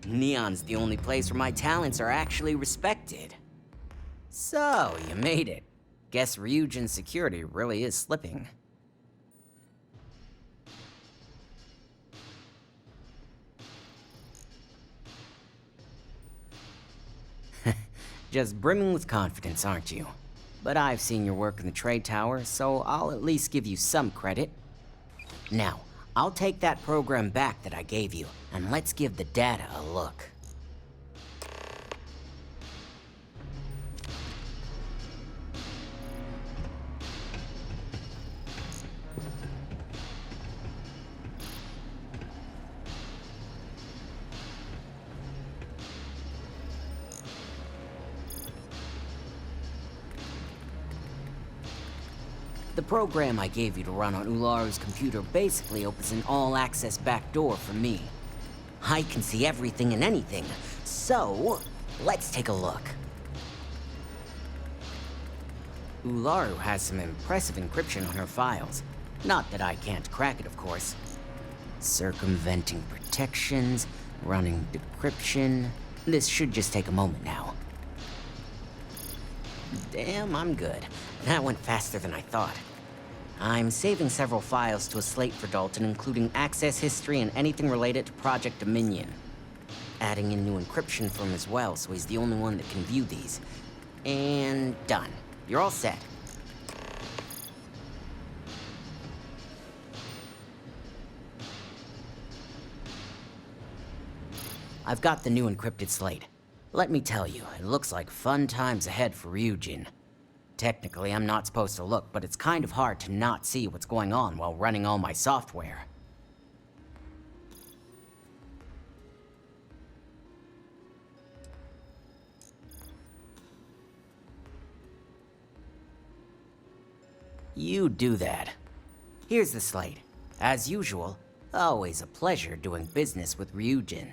Neon's the only place where my talents are actually respected. So, you made it. Guess Ryujin's security really is slipping. Just brimming with confidence, aren't you? But I've seen your work in the trade tower, so I'll at least give you some credit. Now, I'll take that program back that I gave you, and let's give the data a look. The program I gave you to run on Ularu's computer basically opens an all-access backdoor for me. I can see everything and anything, so let's take a look. Ularu has some impressive encryption on her files. Not that I can't crack it, of course. Circumventing protections, running decryption. This should just take a moment now. Damn, I'm good. That went faster than I thought. I'm saving several files to a slate for Dalton, including access history and anything related to Project Dominion. Adding in new encryption for him as well, so he's the only one that can view these. And done. You're all set. I've got the new encrypted slate. Let me tell you, it looks like fun times ahead for Ryujin. Technically, I'm not supposed to look, but it's kind of hard to not see what's going on while running all my software. You do that. Here's the slate. As usual, always a pleasure doing business with Ryujin.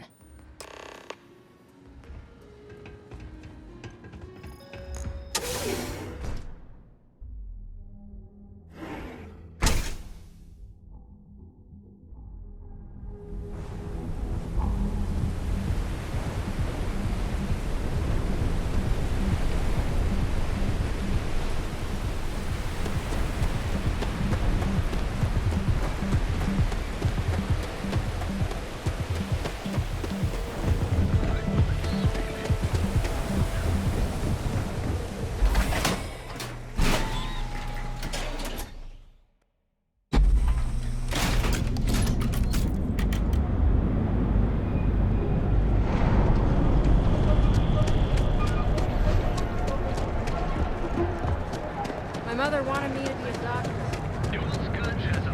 My mother wanted me to be a doctor. It was good, Hazel.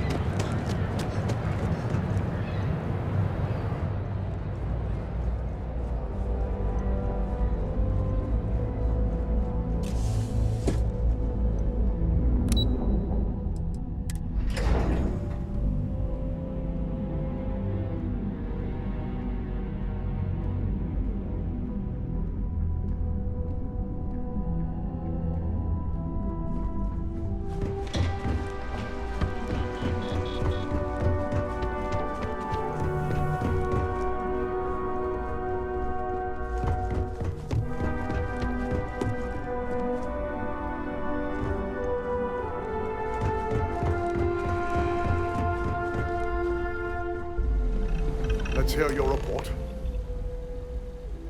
Let's hear your report.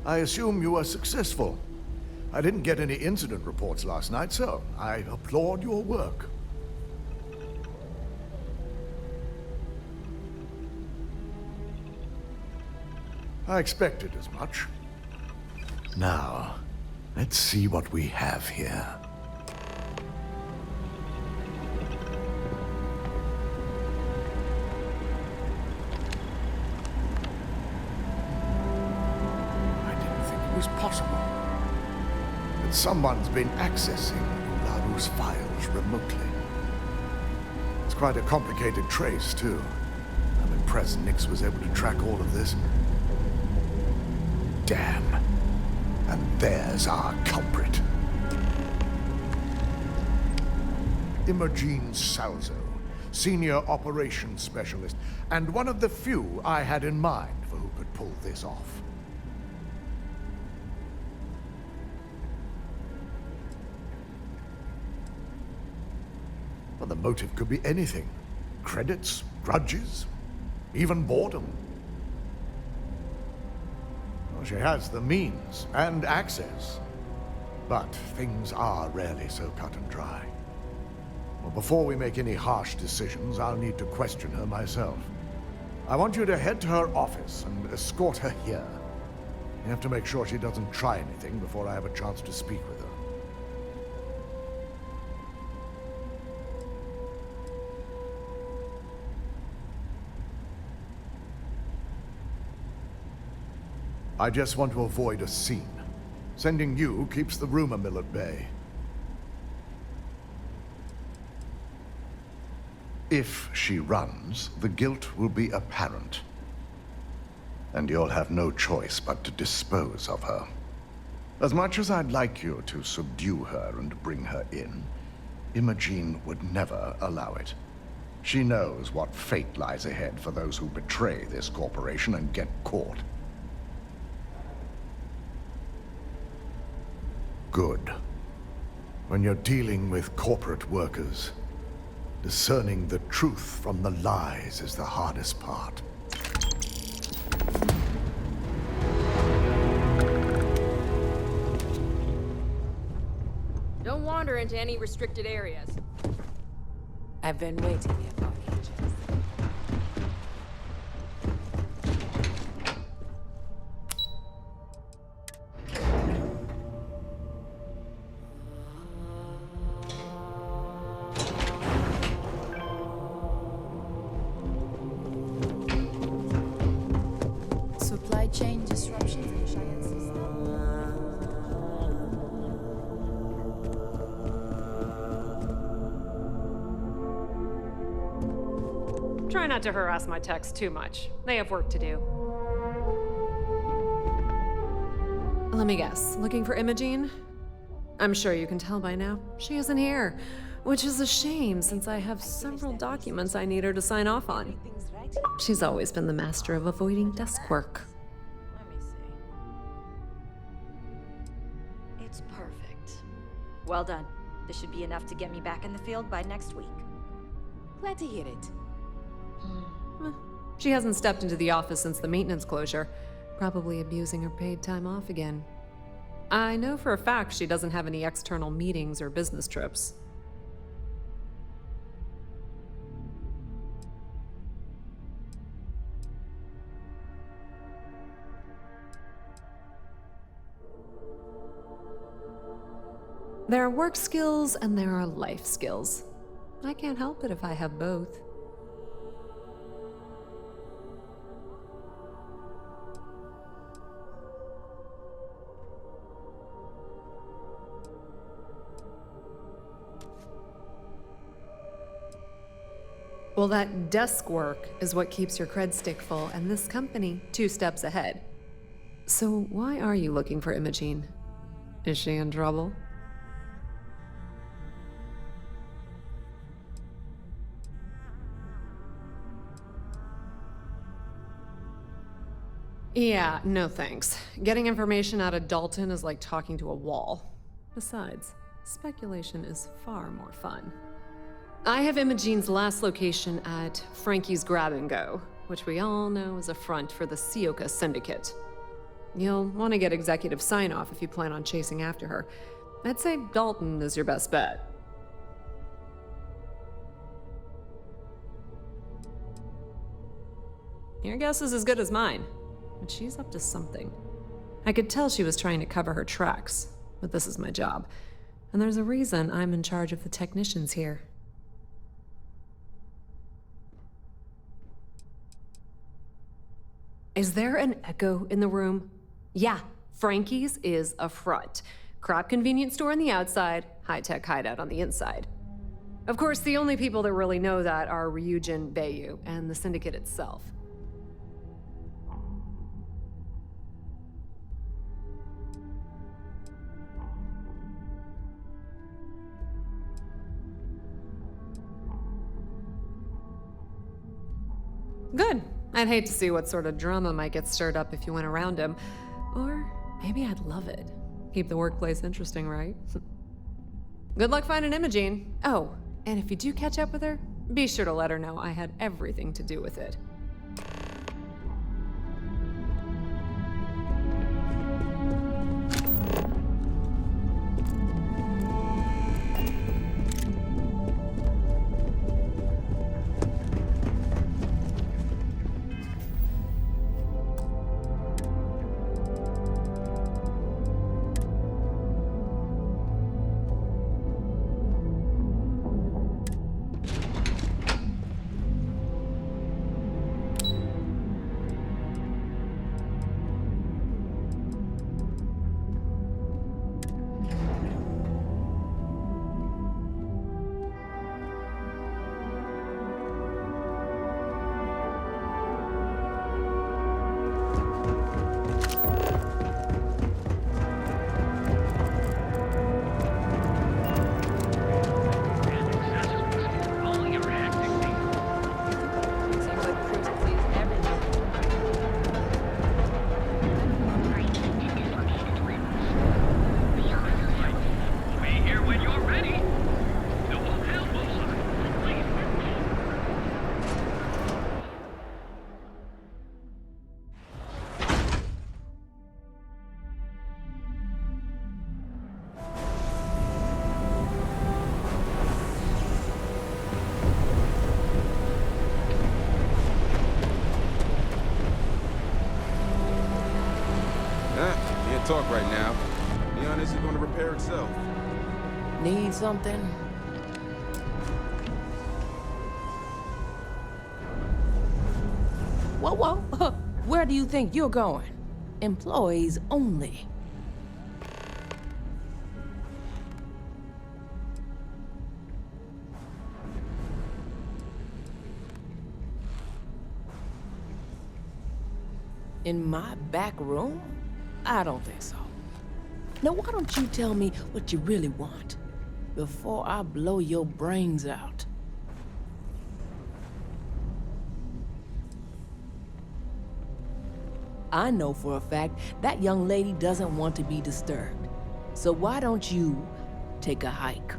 I assume you were successful. I didn't get any incident reports last night, so I applaud your work. I expected as much. Now, let's see what we have here. Possible that someone's been accessing Ularu's files remotely. It's quite a complicated trace, too. I'm impressed Nix was able to track all of this. Damn. And there's our culprit. Imogene Salzo, Senior Operations Specialist, and one of the few I had in mind for who could pull this off. Well, the motive could be anything. Credits, grudges, even boredom. Well, she has the means and access. But things are rarely so cut and dry. Well, before we make any harsh decisions, I'll need to question her myself. I want you to head to her office and escort her here. You have to make sure she doesn't try anything before I have a chance to speak with her. I just want to avoid a scene. Sending you keeps the rumor mill at bay. If she runs, the guilt will be apparent. And you'll have no choice but to dispose of her. As much as I'd like you to subdue her and bring her in, Imogene would never allow it. She knows what fate lies ahead for those who betray this corporation and get caught. Good. When you're dealing with corporate workers, discerning the truth from the lies is the hardest part. Don't wander into any restricted areas. I've been waiting here for ages. Supply chain disruptions in Cheyenne system. Try not to harass my techs too much. They have work to do. Let me guess. Looking for Imogene? I'm sure you can tell by now. She isn't here, which is a shame since I have several documents I need her to sign off on. She's always been the master of avoiding desk work. Let me see. It's perfect. Well done. This should be enough to get me back in the field by next week. Glad to hear it. She hasn't stepped into the office since the maintenance closure, probably abusing her paid time off again. I know for a fact she doesn't have any external meetings or business trips. There are work skills and there are life skills. I can't help it if I have both. Well, that desk work is what keeps your cred stick full, and this company 2 steps ahead. So why are you looking for Imogene? Is she in trouble? Yeah, no thanks. Getting information out of Dalton is like talking to a wall. Besides, speculation is far more fun. I have Imogene's last location at Frankie's Grab and Go, which we all know is a front for the Sioka Syndicate. You'll want to get executive sign-off if you plan on chasing after her. I'd say Dalton is your best bet. Your guess is as good as mine, but she's up to something. I could tell she was trying to cover her tracks, but this is my job, and there's a reason I'm in charge of the technicians here. Is there an echo in the room? Yeah, Frankie's is a front. Crap convenience store on the outside, high-tech hideout on the inside. Of course, the only people that really know that are Ryujin Bayu and the Syndicate itself. Good. I'd hate to see what sort of drama might get stirred up if you went around him. Or maybe I'd love it. Keep the workplace interesting, right? Good luck finding Imogene. Oh, And if you do catch up with her, be sure to let her know I had everything to do with it. Talk right now. Neon isn't going to repair itself. Need something? Whoa, whoa. Where do you think you're going? Employees only. In my back room? I don't think so. Now, why don't you tell me what you really want before I blow your brains out? I know for a fact that young lady doesn't want to be disturbed. So why don't you take a hike?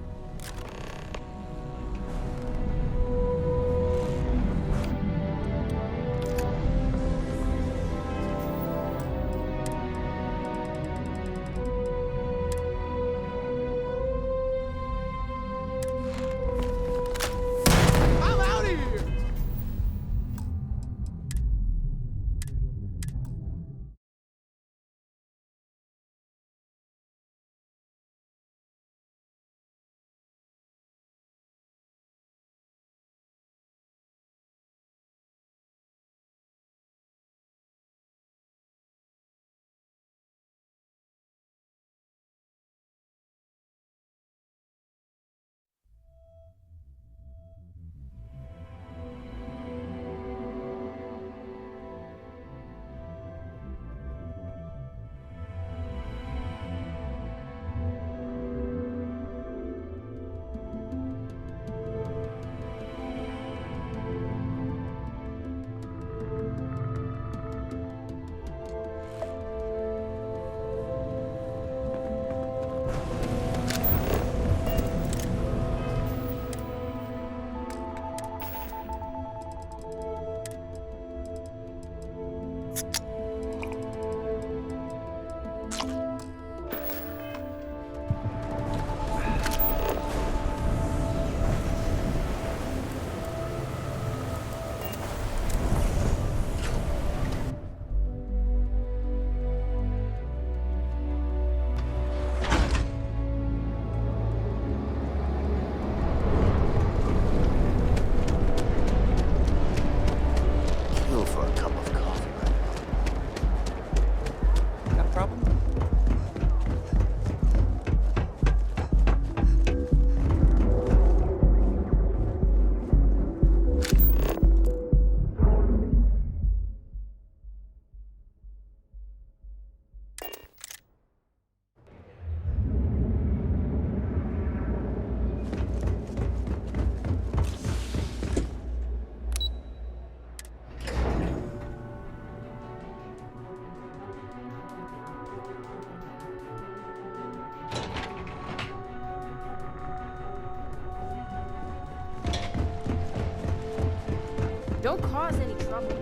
cause any trouble.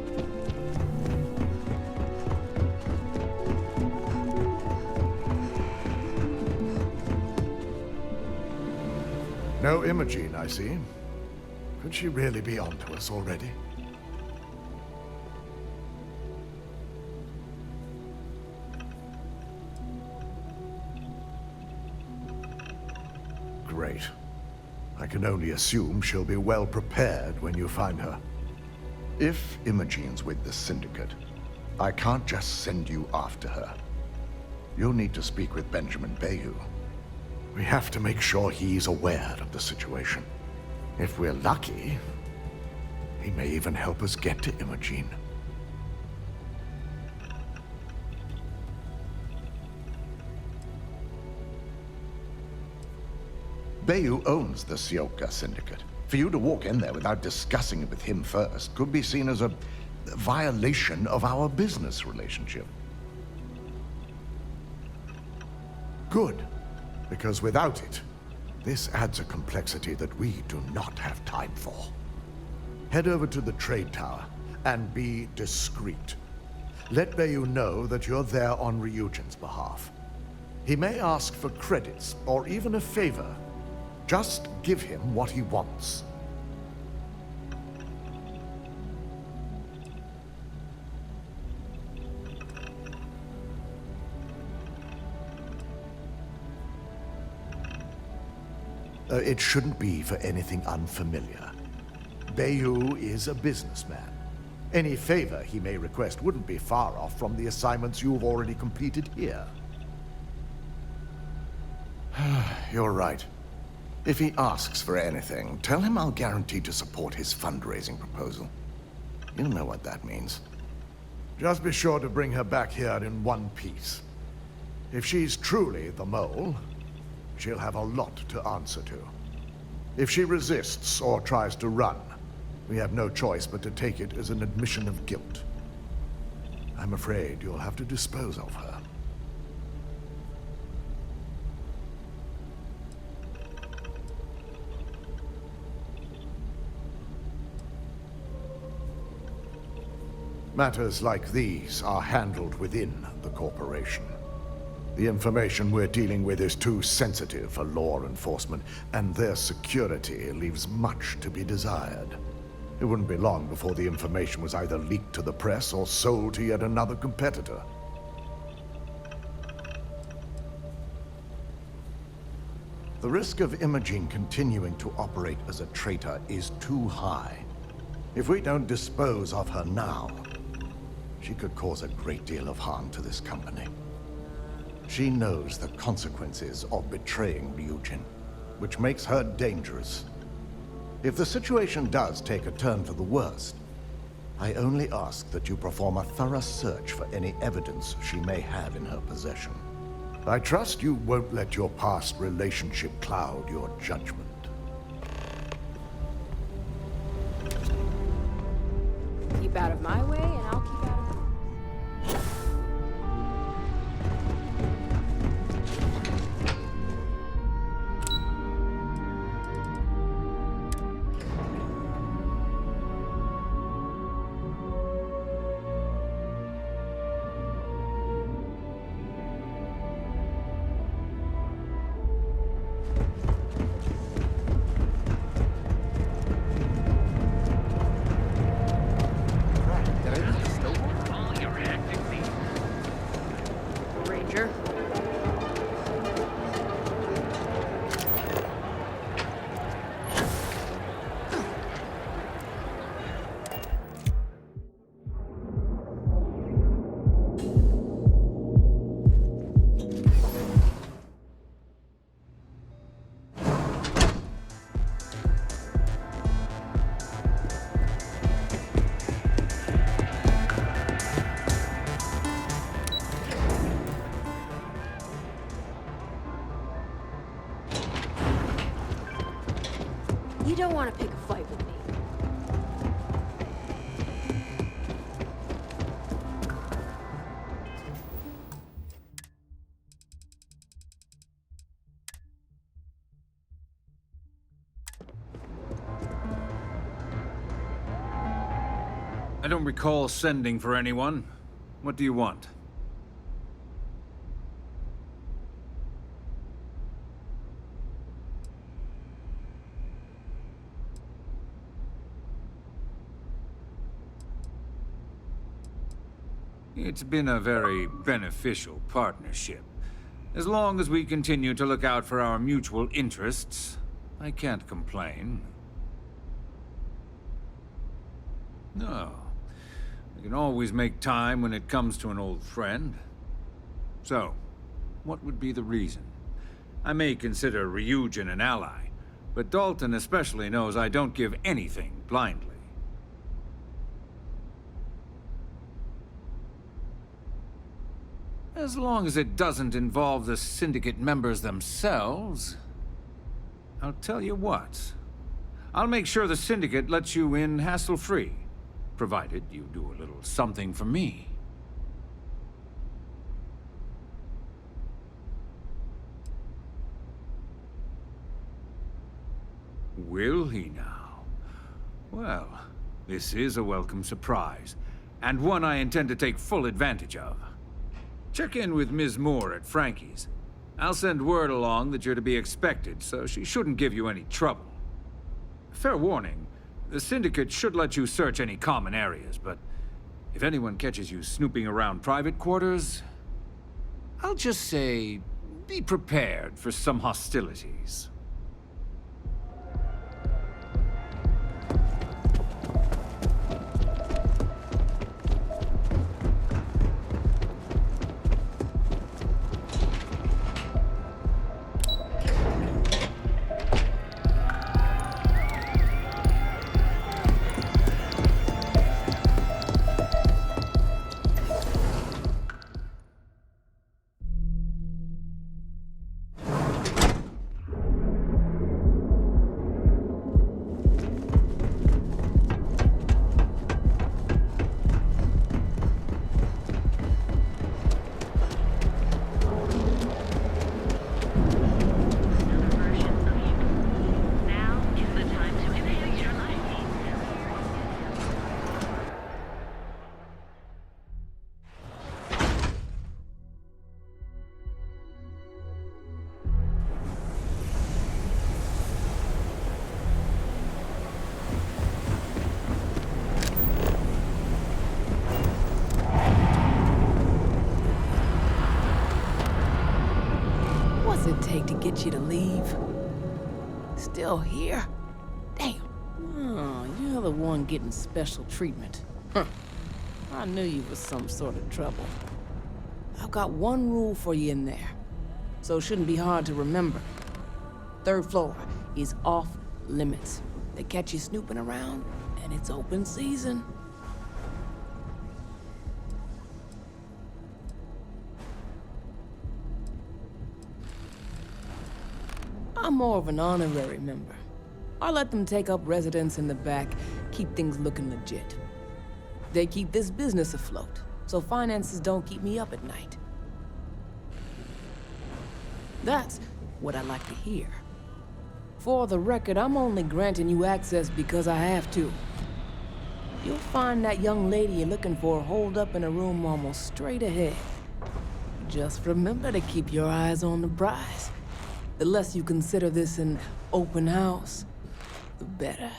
No Imogene, I see. Could she really be onto us already? Great. I can only assume she'll be well prepared when you find her. If Imogene's with the Syndicate, I can't just send you after her. You'll need to speak with Benjamin Bayou. We have to make sure he's aware of the situation. If we're lucky, he may even help us get to Imogene. Bayou owns the Sioka Syndicate. For you to walk in there without discussing it with him first could be seen as a violation of our business relationship. Good, because without it, this adds a complexity that we do not have time for. Head over to the trade tower and be discreet. Let Bayou know that you're there on Ryujin's behalf. He may ask for credits or even a favor. Just give him what he wants. It shouldn't be for anything unfamiliar. Bayou is a businessman. Any favor he may request wouldn't be far off from the assignments you've already completed here. You're right. If he asks for anything, tell him I'll guarantee to support his fundraising proposal. You know what that means. Just be sure to bring her back here in one piece. If she's truly the mole, she'll have a lot to answer to. If she resists or tries to run, we have no choice but to take it as an admission of guilt. I'm afraid you'll have to dispose of her. Matters like these are handled within the corporation. The information we're dealing with is too sensitive for law enforcement, and their security leaves much to be desired. It wouldn't be long before the information was either leaked to the press or sold to yet another competitor. The risk of Imogene continuing to operate as a traitor is too high. If we don't dispose of her now, she could cause a great deal of harm to this company. She knows the consequences of betraying Ryujin, which makes her dangerous. If the situation does take a turn for the worst, I only ask that you perform a thorough search for any evidence she may have in her possession. I trust you won't let your past relationship cloud your judgment. Keep out of my way, and I'll keep out of yours. I don't recall sending for anyone. What do you want? It's been a very beneficial partnership. As long as we continue to look out for our mutual interests, I can't complain. No. We can always make time when it comes to an old friend. So, what would be the reason? I may consider Ryujin an ally, but Dalton especially knows I don't give anything blindly. As long as it doesn't involve the Syndicate members themselves, I'll tell you what. I'll make sure the Syndicate lets you in hassle-free, provided you do a little something for me. Will he now? Well, this is a welcome surprise, and one I intend to take full advantage of. Check in with Ms. Moore at Frankie's. I'll send word along that you're to be expected, so she shouldn't give you any trouble. Fair warning, the Syndicate should let you search any common areas, but if anyone catches you snooping around private quarters, I'll just say, be prepared for some hostilities. Take to get you to leave? Still here? Damn. Oh, you're the one getting special treatment. Huh. I knew you was some sort of trouble. I've got one rule for you in there, so it shouldn't be hard to remember. Third floor is off limits. They catch you snooping around, and it's open season. I'm more of an honorary member. I let them take up residence in the back, keep things looking legit. They keep this business afloat, so finances don't keep me up at night. That's what I like to hear. For the record, I'm only granting you access because I have to. You'll find that young lady you're looking for holed up in a room almost straight ahead. Just remember to keep your eyes on the prize. The less you consider this an open house, the better.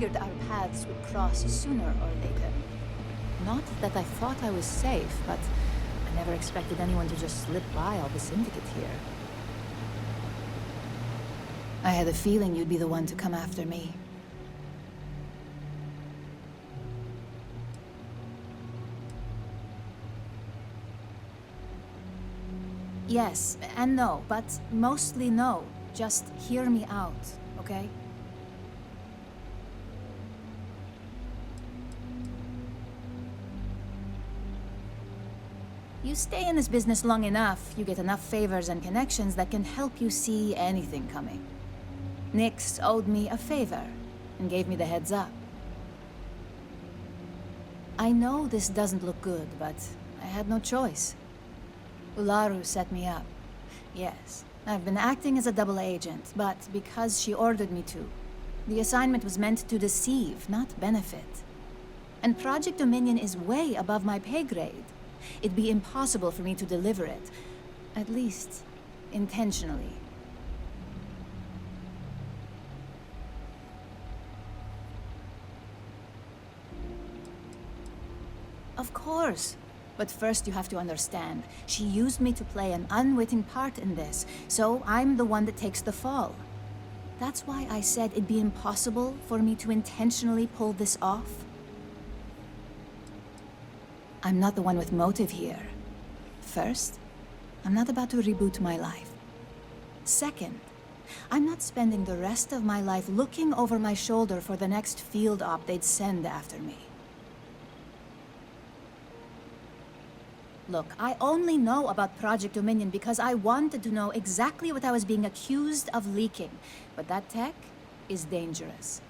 figured our paths would cross sooner or later. Not that I thought I was safe, but I never expected anyone to just slip by all the syndicate here. I had a feeling you'd be the one to come after me. Yes and no, but mostly no. Just hear me out, okay? You stay in this business long enough, you get enough favors and connections that can help you see anything coming. Nyx owed me a favor and gave me the heads up. I know this doesn't look good, but I had no choice. Ularu set me up. Yes, I've been acting as a double agent, but because she ordered me to. The assignment was meant to deceive, not benefit. And Project Dominion is way above my pay grade. It'd be impossible for me to deliver it. At least, intentionally. Of course. But first you have to understand, she used me to play an unwitting part in this, so I'm the one that takes the fall. That's why I said it'd be impossible for me to intentionally pull this off. I'm not the one with motive here. First, I'm not about to reboot my life. Second, I'm not spending the rest of my life looking over my shoulder for the next field op they'd send after me. Look, I only know about Project Dominion because I wanted to know exactly what I was being accused of leaking. But that tech is dangerous.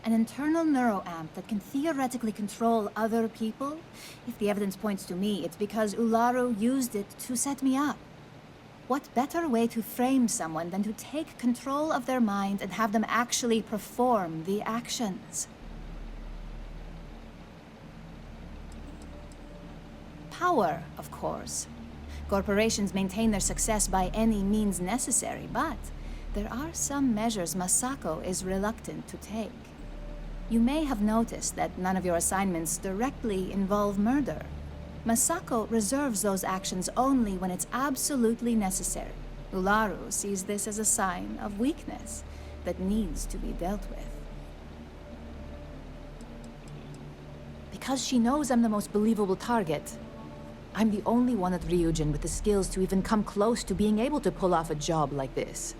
An internal neuroamp that can theoretically control other people? If the evidence points to me, it's because Ularu used it to set me up. What better way to frame someone than to take control of their mind and have them actually perform the actions? Power, of course. Corporations maintain their success by any means necessary, but there are some measures Masako is reluctant to take. You may have noticed that none of your assignments directly involve murder. Masako reserves those actions only when it's absolutely necessary. Ularu sees this as a sign of weakness that needs to be dealt with. Because she knows I'm the most believable target, I'm the only one at Ryujin with the skills to even come close to being able to pull off a job like this.